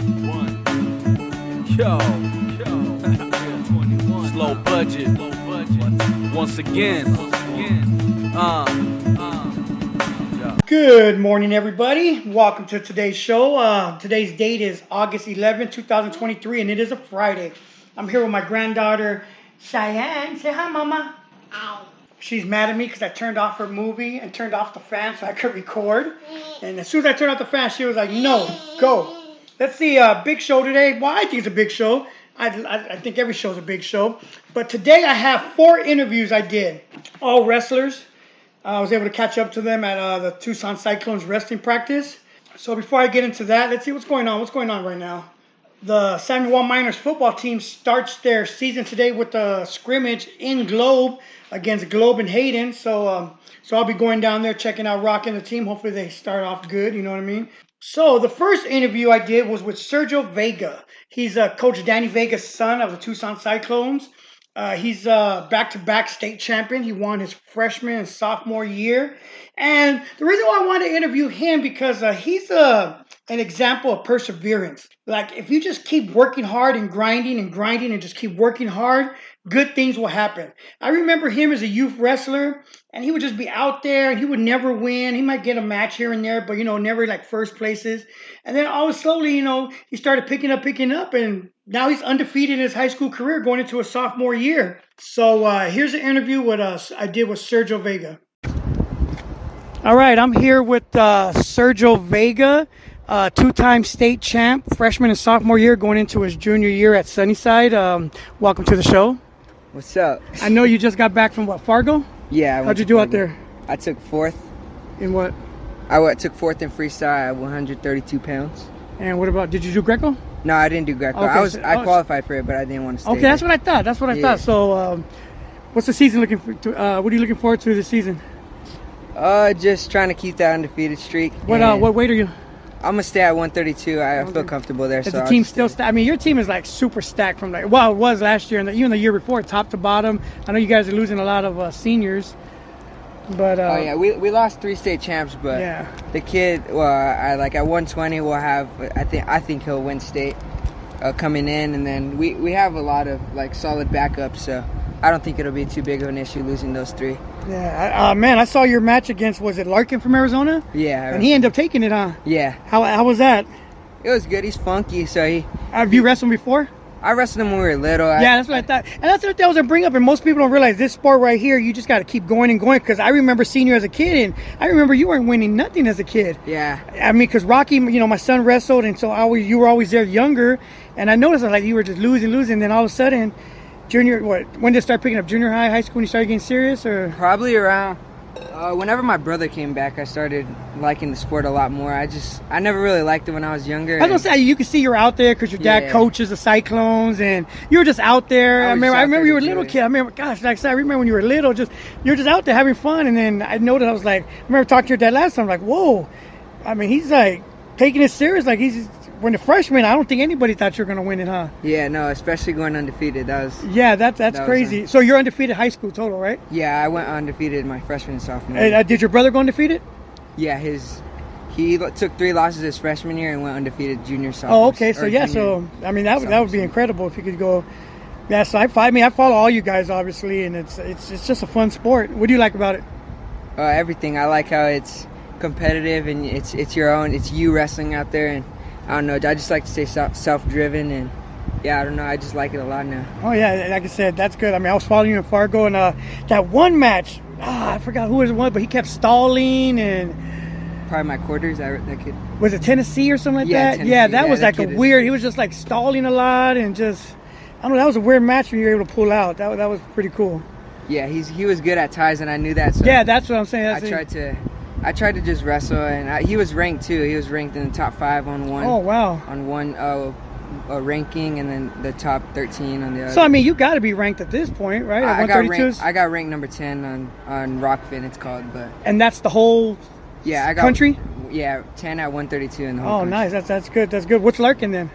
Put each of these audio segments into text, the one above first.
Yo. Slow budget. Once again. Good morning, everybody. Welcome to today's show. Today's date is August 11, 2023, and it is a Friday. I'm here with my granddaughter, Cheyenne. Say hi, Mama. Ow. She's mad at me because I turned off her movie and turned off the fan so I could record. And as soon as I turned off the fan, she was like, no, go. Let's see, big show today. Well, I think it's a big show. I think every show is a big show. But today I have 4 interviews I did. All wrestlers. I was able to catch up to them at the Tucson Cyclones wrestling practice. So before I get into that, let's see what's going on. What's going on right now? The San Juan Miners football team starts their season today with a scrimmage in Globe against Globe and Hayden. So I'll be going down there, checking out Rock and the team. Hopefully they start off good, you know what I mean? So the first interview I did was with Sergio Vega. He's Coach Danny Vega's son of the Tucson Cyclones. He's back-to-back state champion. He won his freshman and sophomore year. And the reason why I wanted to interview him because he's an example of perseverance. Like, if you just keep working hard and grinding and just keep working hard, good things will happen. I remember him as a youth wrestler, and he would just be out there, and he would never win. He might get a match here and there, but, never like first places. And then all slowly, he started picking up, and now he's undefeated in his high school career going into a sophomore year. So here's an interview with us I did with Sergio Vega. All right, I'm here with Sergio Vega, 2-time state champ, freshman and sophomore year, going into his junior year at Sunnyside. Welcome to the show. What's up? I know you just got back from, Fargo? Yeah. How'd you do out there? I took 4th. In what? I took 4th in freestyle at 132 pounds. And what about, did you do Greco? No, I didn't do Greco. Okay, I qualified for it, but I didn't want to stay. Okay, that's what I thought. So, what's the season looking for? What are you looking forward to this season? Just trying to keep that undefeated streak. What weight are you? I'm gonna stay at 132. I feel comfortable there. Is the team still stacked? I mean, your team is like super stacked from it was last year and even the year before, top to bottom. I know you guys are losing a lot of seniors, but we lost 3 state champs, but the kid, at 120, we'll have. I think he'll win state coming in, and then we have a lot of solid backups, so I don't think it'll be too big of an issue losing those 3. Yeah, man, I saw your match against, was it Larkin from Arizona? Yeah. And he ended up taking it, huh? Yeah. How was that? It was good. He's funky, so Have you wrestled before? I wrestled him when we were little. Yeah, that's what I thought. And that's what I was going to bring up, and most people don't realize this sport right here, you just got to keep going and going, because I remember seeing you as a kid, and I remember you weren't winning nothing as a kid. Yeah. I mean, because Rocky, my son wrestled, and so you were always there younger, and I noticed that you were just losing, and then all of a sudden, when did it start picking up? Junior high school, when you started getting serious? Or probably around whenever my brother came back, I started liking the sport a lot more. I never really liked it when I was younger. I was gonna say, you could see you're out there because your dad coaches the Cyclones, and you were just out there. I remember you were a little kid. I remember, gosh, like I said, I remember when you were little, you're just out there having fun. And then I noticed, I was like, I remember talking to your dad last time, like, whoa, I mean, he's like taking it serious, like when the freshman, I don't think anybody thought you were going to win it, huh? Yeah, no, especially going undefeated. That's crazy. So you're undefeated high school total, right? Yeah, I went undefeated my freshman and sophomore year. Did your brother go undefeated? Yeah, he took 3 losses his freshman year and went undefeated junior, sophomore. Oh, okay. So, I mean, that would be incredible if you could go. Yeah, so I follow all you guys, obviously, and it's just a fun sport. What do you like about it? Everything. I like how it's competitive and it's your own. It's you wrestling out there, and I don't know. I just like to stay self-driven, and I don't know. I just like it a lot now. Oh yeah, like I said, that's good. I mean, I was following you in Fargo, and that one match, I forgot who it was, but he kept stalling and. Probably my quarters. That kid. Was it Tennessee or something like that? Tennessee. Yeah, that was like a weird. He was just like stalling a lot and just. I don't know. That was a weird match when you were able to pull out. That was pretty cool. Yeah, he was good at ties, and I knew that. So yeah, that's what I'm saying. I tried to just wrestle, and he was ranked too. He was ranked in the top 5 on one. Oh wow! On one ranking, and then the top 13 on the other. So I mean, you got to be ranked at this point, right? I got ranked number 10 on Rockfin, it's called, but. And that's the whole. Yeah, I got. Country. Yeah, 10 at 132 in the whole. Oh, country. Nice. That's good. That's good. What's Larkin then?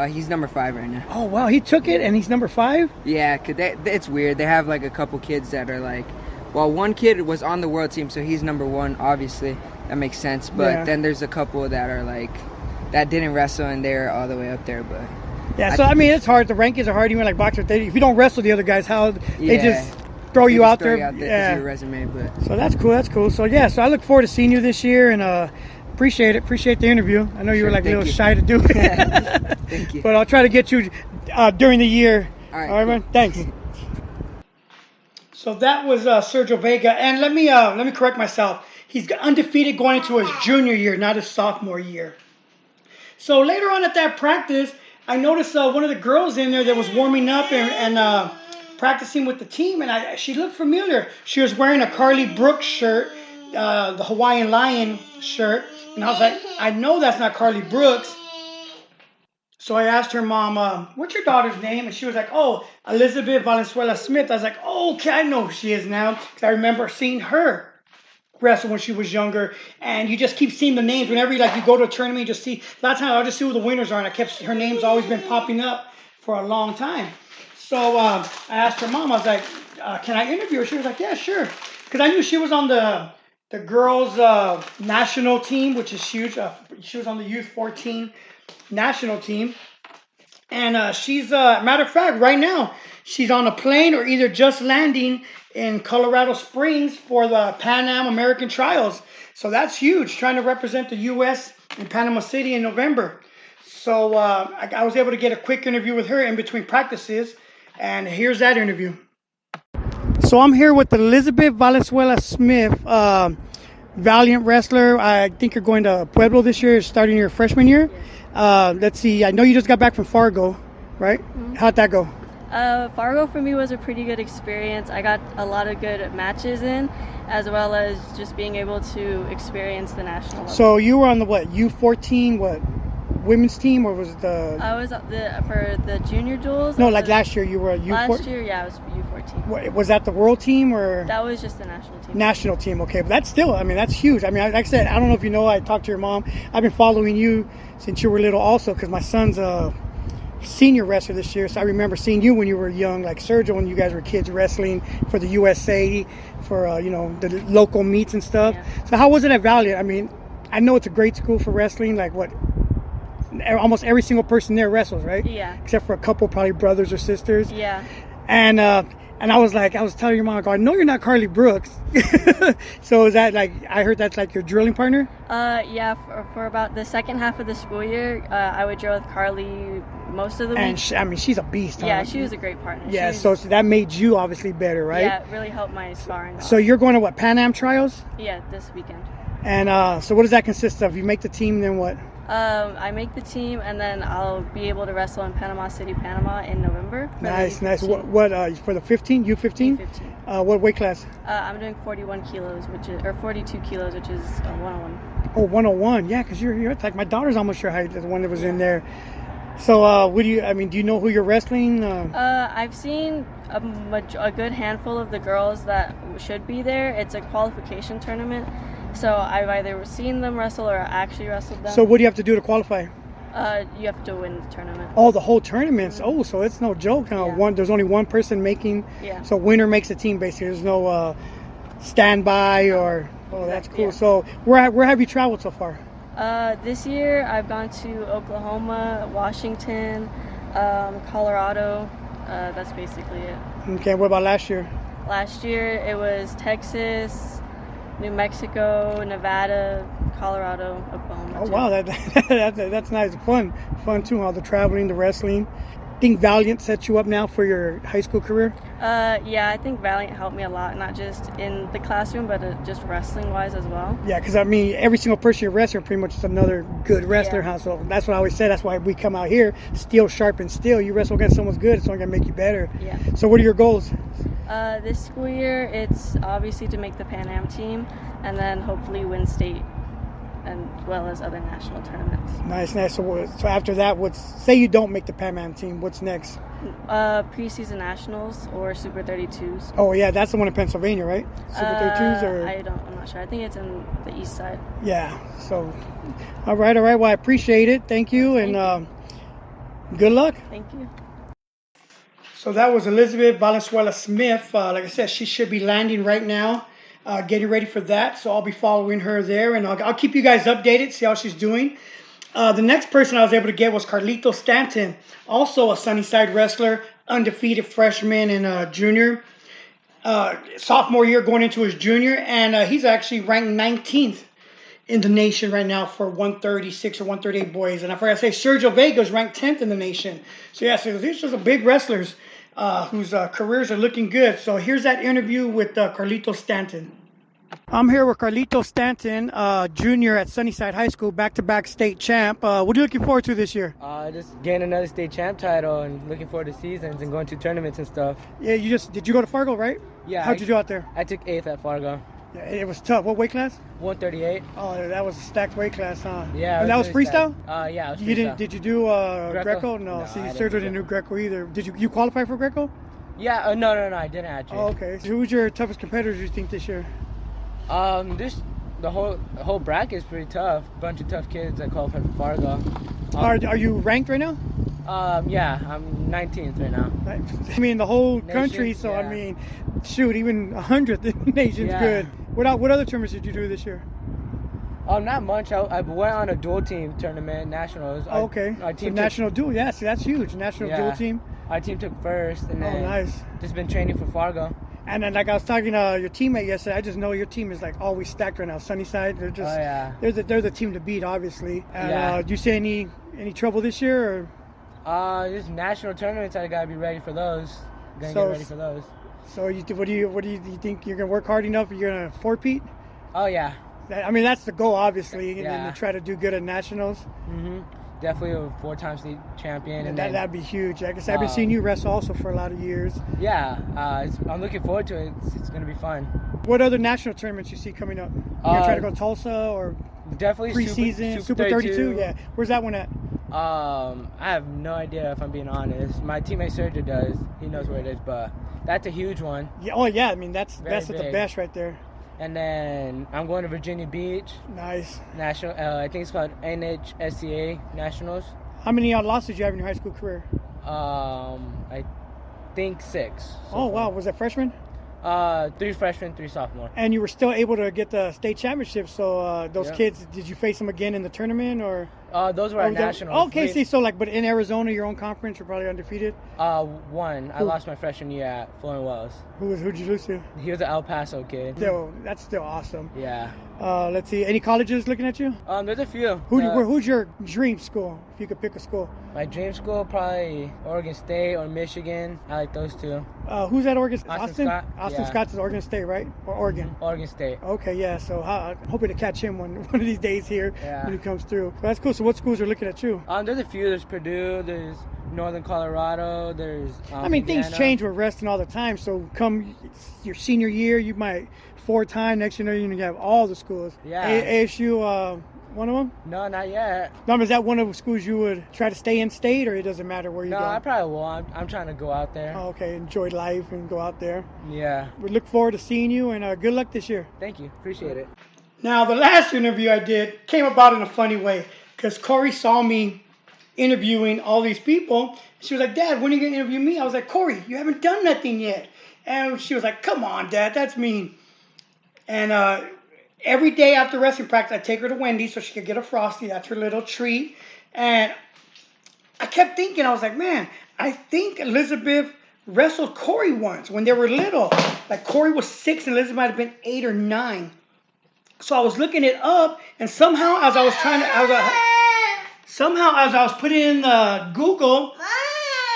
He's number 5 right now. Oh wow, he took it and he's number 5. Yeah, cause it's weird. They have like a couple kids that are like. Well, one kid was on the world team, so he's number 1, obviously. That makes sense. But then there's a couple that are like that didn't wrestle and they're all the way up there. But yeah, so I mean, it's hard. The rankings are hard, even like boxers. If you don't wrestle the other guys, how they Yeah. just throw you out there. Yeah. Your resume, but so that's cool. That's cool. So yeah, so I look forward to seeing you this year, and appreciate it. Appreciate the interview. I know you were like a little shy to do it. Thank you. But I'll try to get you during the year. All right, man. Thanks. So that was Sergio Vega, and let me correct myself. He's undefeated going into his junior year, not his sophomore year. So later on at that practice, I noticed one of the girls in there that was warming up and practicing with the team, and she looked familiar. She was wearing a Carly Brooks shirt, the Hawaiian Lion shirt, and I was like, I know that's not Carly Brooks. So I asked her mom, what's your daughter's name? And she was like, oh, Elizabeth Valenzuela Smith. I was like, oh, okay, I know who she is now, because I remember seeing her wrestle when she was younger. And you just keep seeing the names whenever you go to a tournament. You just see, a lot of times I'll just see who the winners are, and her name's always been popping up for a long time. So I asked her mom, I was like, can I interview her? She was like, yeah, sure. Because I knew she was on the girls' national team, which is huge. She was on the youth 14 national team. And she's, matter of fact, right now, she's on a plane or either just landing in Colorado Springs for the Pan Am American Trials. So that's huge, trying to represent the U.S. in Panama City in November. So I was able to get a quick interview with her in between practices. And here's that interview. So I'm here with Elizabeth Valenzuela Smith, valiant wrestler. I think you're going to Pueblo this year, starting your freshman year. Let's see. I know you just got back from Fargo, right? Mm-hmm. How'd that go? Fargo for me was a pretty good experience. I got a lot of good matches in, as well as just being able to experience the national level. So you were on the U14 women's team, or was it the? I was for the junior duels. No, like last year you were a U14. Last year, yeah, I was U14. Was that the world team or? That was just the national team. National team, okay, but that's still, I mean, that's huge. I mean, like I said, I don't know if you know, I talked to your mom. I've been following you since you were little, also, because my son's a senior wrestler this year. So I remember seeing you when you were young, like Sergio, when you guys were kids wrestling for the USA, for the local meets and stuff. Yeah. So how was it at Valiant? I mean, I know it's a great school for wrestling. Like almost every single person there wrestles, right? Yeah. Except for a couple, probably brothers or sisters. Yeah. And I was telling your mom, I know you're not Carly Brooks. So is that I heard that's like your drilling partner? Yeah, for about the second half of the school year, I would drill with Carly most of the week. And she's a beast. Yeah, huh? she was a great partner. Yeah, so that made you obviously better, right? Yeah, it really helped my sparring. So you're going to Pan Am trials? Yeah, this weekend. And so what does that consist of? You make the team, then what? I make the team, and then I'll be able to wrestle in Panama City, Panama in November. Nice. What for the 15? U15? U15. What weight class? I'm doing 41 kilos, 42 kilos, which is 101. Oh, 101. Yeah, because you're like my daughter's almost your height, the one that was in there. So do you know who you're wrestling? I've seen a good handful of the girls that should be there. It's a qualification tournament. So I've either seen them wrestle or actually wrestled them. So what do you have to do to qualify? You have to win the tournament. Oh, the whole tournaments. Mm-hmm. Oh, so it's no joke. Yeah. There's only one person making. Yeah. So winner makes a team basically. There's no standby or. Oh, that's cool. Yeah. So where have you traveled so far? This year I've gone to Oklahoma, Washington, Colorado. That's basically it. Okay. What about last year? Last year it was Texas, New Mexico, Nevada, Colorado, Oklahoma. Oh, wow, that's nice. Fun too, huh? The traveling, the wrestling. Think Valiant set you up now for your high school career? Yeah, I think Valiant helped me a lot, not just in the classroom, but just wrestling-wise as well. Yeah, because I mean, every single person you wrestle pretty much is another good wrestler, yeah. Huh? So that's what I always say. That's why we come out here, steel sharpens steel. You wrestle against someone's good, it's only going to make you better. Yeah. So what are your goals? This school year, it's obviously to make the Pan Am team, and then hopefully win state as well as other national tournaments. Nice. So after that, say you don't make the Pan Am team, what's next? Preseason nationals or Super 32s. Oh yeah, that's the one in Pennsylvania, right? Super 32s or? I'm not sure. I think it's in the east side. Yeah. So, all right. Well, I appreciate it. Thank you, and good luck. Thank you. So that was Elizabeth Valenzuela Smith. Like I said, she should be landing right now, getting ready for that. So I'll be following her there, and I'll keep you guys updated, see how she's doing. The next person I was able to get was Carlitos Stanton, also a Sunnyside wrestler, undefeated freshman and junior. Sophomore year going into his junior, and he's actually ranked 19th in the nation right now for 136 or 138 boys. And I forgot to say, Sergio Vega is ranked 10th in the nation. So yeah, so these are the big wrestlers whose careers are looking good. So here's that interview with Carlitos Stanton. I'm here with Carlitos Stanton, junior at Sunnyside High School, back-to-back state champ. What are you looking forward to this year? Just getting another state champ title and looking forward to seasons and going to tournaments and stuff. Yeah, did you go to Fargo, right? Yeah. How'd you do out there? I took 8th at Fargo. Yeah, it was tough. What weight class? 138. Oh, that was a stacked weight class, huh? Yeah. And that was really freestyle? Yeah, it was freestyle. Did you do Greco? No, see, Sergio didn't do Greco either. Did you qualify for Greco? Yeah, no, I didn't actually. Oh, okay. So who's your toughest competitors you think this year? The whole bracket is pretty tough. Bunch of tough kids that qualify for Fargo. Are you ranked right now? Yeah, I'm 19th right now. I mean, the whole Nation, country. So yeah. I mean, shoot, even 100th in the nation's good. What other tournaments did you do this year? Not much. I went on a dual team tournament, nationals. Oh, okay. Our team national dual. Yeah, see, that's huge. National dual team. Our team took first, and then nice. Just been training for Fargo. And then, like I was talking to your teammate yesterday, I just know your team is like always stacked right now. Sunnyside, they're just they're the team to beat, obviously. And do you see any trouble this year? Or? Just national tournaments. I gotta be ready for those. Get ready for those. So what do you think you're gonna work hard enough? You're gonna four-peat? Oh yeah. I mean, that's the goal, obviously, and then to try to do good at nationals. Mm-hmm. Definitely a 4-time state champion. And that'd be huge. I guess I've been seeing you wrestle also for a lot of years. Yeah, I'm looking forward to it. It's going to be fun. What other national tournaments you see coming up? You gonna try to go to Tulsa or definitely preseason? Super 32? Yeah. Where's that one at? I have no idea, if I'm being honest. My teammate Sergio does. He knows where it is, but that's a huge one. Yeah. Oh yeah. I mean, that's Very the big. best right there. And then I'm going to Virginia Beach. Nice. National. I think it's called NHSCA Nationals. How many losses did you have in your high school career? I think 6. Oh wow, was that freshman? 3 freshmen, 3 sophomore. And you were still able to get the state championship. So those kids, did you face them again in the tournament or? Those were at nationals. Okay, but in Arizona, your own conference, you're probably undefeated. One. I lost my freshman year at Flowing Wells. Who'd you lose to? He was an El Paso kid. That's still awesome. Yeah. Let's see. Any colleges looking at you? There's a few. Who's your dream school? If you could pick a school. My dream school, probably Oregon State or Michigan. I like those two. Who's at Oregon? Austin Scott. Austin Scott's at Oregon State, right? Or Oregon? Oregon State. Okay, yeah. So I'm hoping to catch him one of these days here when he comes through. So that's cool. So what schools are looking at you? There's a few. There's Purdue. There's Northern Colorado. There's. I mean, Indiana. Things change with wrestling all the time. So come your senior year, you might 4-time. Next year, you have all the schools. Yeah. ASU. One of them? No, not yet. No, is that one of the schools you would try to stay in state, or it doesn't matter where you go? No, I probably will. I'm trying to go out there. Oh, okay, enjoy life and go out there. Yeah. We look forward to seeing you, and good luck this year. Thank you. Appreciate it. Now, the last interview I did came about in a funny way, because Corey saw me interviewing all these people. She was like, Dad, when are you going to interview me? I was like, Corey, you haven't done nothing yet. And she was like, come on, Dad, that's mean. And every day after wrestling practice, I take her to Wendy's so she could get a Frosty. That's her little treat. And I kept thinking, I was like, man, I think Elizabeth wrestled Corey once when they were little. Like Corey was 6 and Elizabeth might have been 8 or 9. So I was looking it up, and somehow as I was putting in Google,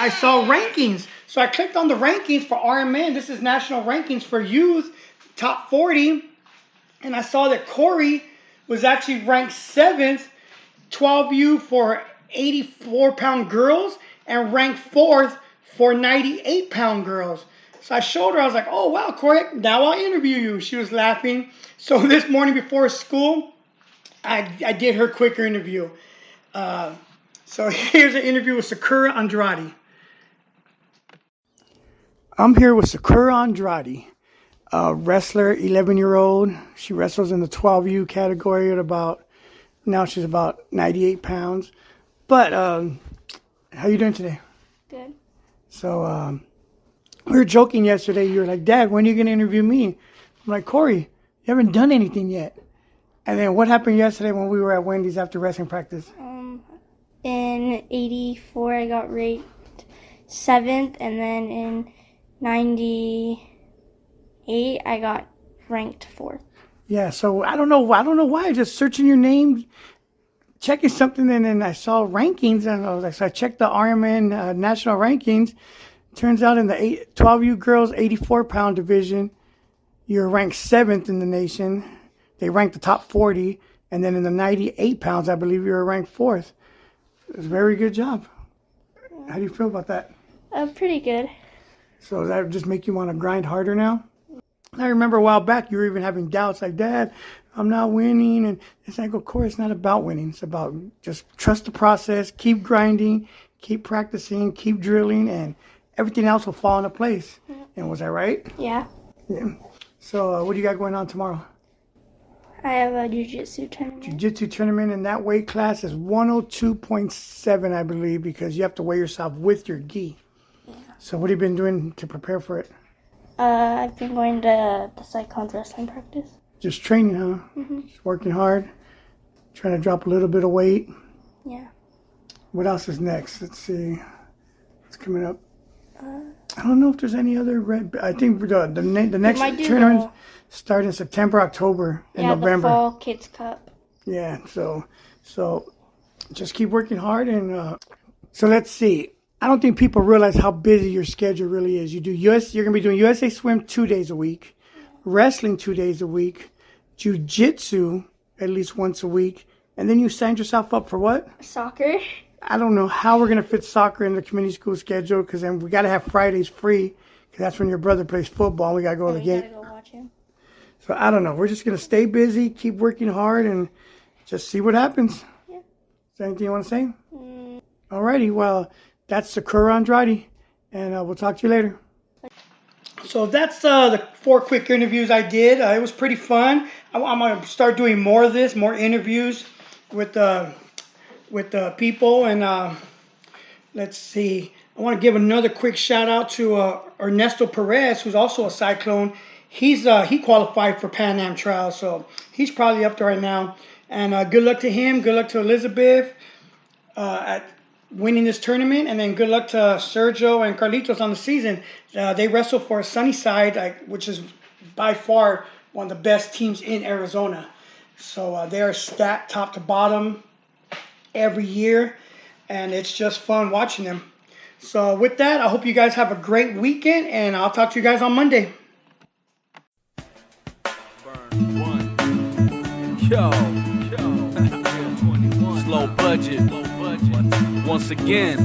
I saw rankings. So I clicked on the rankings for RMN. This is national rankings for youth, top 40. And I saw that Corey was actually ranked 7th, 12U for 84-pound girls, and ranked 4th for 98-pound girls. So I showed her, I was like, oh, wow, Corey, now I'll interview you. She was laughing. So this morning before school, I did her quicker interview. So here's an interview with Sakura Andrade. I'm here with Sakura Andrade. Wrestler, 11-year-old. She wrestles in the 12U category now she's about 98 pounds. But how you doing today? Good. So we were joking yesterday. You were like, Dad, when are you going to interview me? I'm like, Corey, you haven't done anything yet. And then what happened yesterday when we were at Wendy's after wrestling practice? '84, I got ranked 7th, and then in '98, I got ranked 4th. Yeah, so I don't know why. Just searching your name, checking something, and then I saw rankings, and I was like, so I checked the Ironman national rankings. Turns out in the 12U girls 84-pound division, you're ranked 7th in the nation. They ranked the top 40, and then in the 98 pounds, I believe you were ranked 4th. It's a very good job. How do you feel about that? Pretty good. So does that just make you want to grind harder now? I remember a while back you were even having doubts like, Dad, I'm not winning. And it's like, of course, it's not about winning. It's about just trust the process, keep grinding, keep practicing, keep drilling, and everything else will fall into place. Yeah. And was that right? Yeah. Yeah. So what do you got going on tomorrow? I have a jiu-jitsu tournament. Jiu-jitsu tournament, and that weight class is 102.7, I believe, because you have to weigh yourself with your gi. Yeah. So what have you been doing to prepare for it? I've been going to the Cyclones wrestling practice. Just training, huh? Mm-hmm. Just working hard, trying to drop a little bit of weight. Yeah. What else is next? Let's see. What's coming up? I don't know if there's any other I think the next tournament start in September, October, and November. The Fall Kids Cup. Yeah. So just keep working hard, and so let's see. I don't think people realize how busy your schedule really is. You're gonna be doing USA Swim 2 days a week, wrestling 2 days a week, jiu-jitsu at least once a week, and then you signed yourself up for what? Soccer. I don't know how we're gonna fit soccer in the community school schedule, because then we gotta have Fridays free, because that's when your brother plays football. And we gotta go to the game. We gotta go watch him. So I don't know. We're just gonna stay busy, keep working hard, and just see what happens. Yeah. Is there anything you want to say? Alrighty. Well. That's Sakura Andrade, and we'll talk to you later. So that's the 4 quick interviews I did. It was pretty fun. I'm going to start doing more of this, more interviews with people. And let's see. I want to give another quick shout out to Ernesto Perez, who's also a Cyclone. He qualified for Pan Am trials, so he's probably up there right now. And good luck to him. Good luck to Elizabeth at winning this tournament, and then good luck to Sergio and Carlitos on the season. They wrestle for Sunnyside, which is by far one of the best teams in Arizona. So they are stacked top to bottom every year, and it's just fun watching them. So with that, I hope you guys have a great weekend, and I'll talk to you guys on Monday. Burn one. Yo. Slow budget. Once again.